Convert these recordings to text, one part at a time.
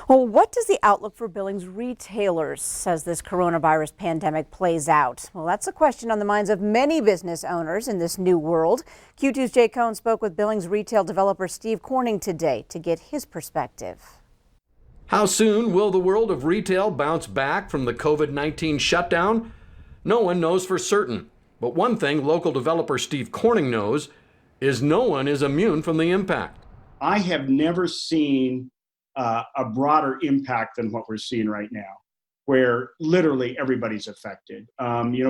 Well, what does the outlook for Billings retailers as this coronavirus pandemic plays out? Well, that's a question on the minds of many business owners in this new world. Q2's Jay Cohn spoke with Billings retail developer Steve Corning today to get his perspective. How soon will the world of retail bounce back from the COVID-19 shutdown? No one knows for certain. But one thing local developer Steve Corning knows is no one is immune from the impact. I have never seen a broader impact than what we're seeing right now, where literally everybody's affected.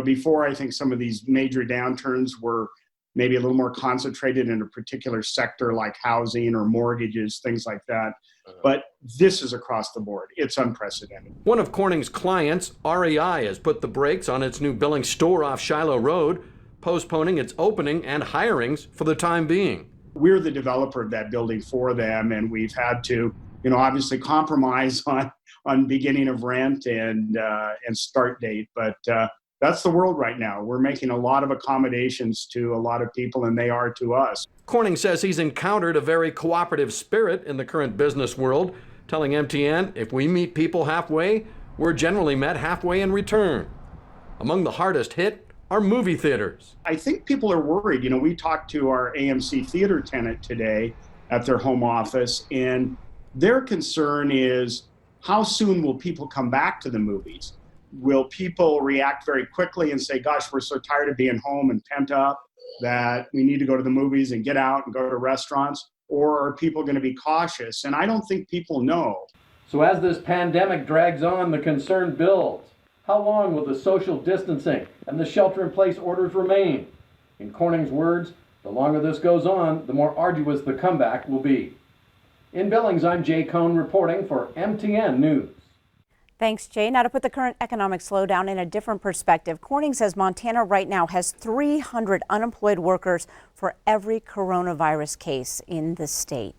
Before, I think some of these major downturns were maybe a little more concentrated in a particular sector like housing or mortgages, things like that. But this is across the board. It's unprecedented. One of Corning's clients, REI, has put the brakes on its new Billings store off Shiloh Road, postponing its opening and hirings for the time being. We're the developer of that building for them, and we've had to, obviously compromise on beginning of rent and start date. But that's the world right now. We're making a lot of accommodations to a lot of people, and they are to us. Corning says he's encountered a very cooperative spirit in the current business world, telling MTN, if we meet people halfway, we're generally met halfway in return. Among the hardest hit are movie theaters. I think people are worried. We talked to our AMC theater tenant today at their home office, and their concern is how soon will people come back to the movies? Will people react very quickly and say, gosh, we're so tired of being home and pent up that we need to go to the movies and get out and go to restaurants? Or are people going to be cautious? And I don't think people know. So as this pandemic drags on, the concern builds. How long will the social distancing and the shelter-in-place orders remain? In Corning's words, the longer this goes on, the more arduous the comeback will be. In Billings, I'm Jay Cohn reporting for MTN News. Thanks, Jay. Now to put the current economic slowdown in a different perspective, Corning says Montana right now has 300 unemployed workers for every coronavirus case in the state.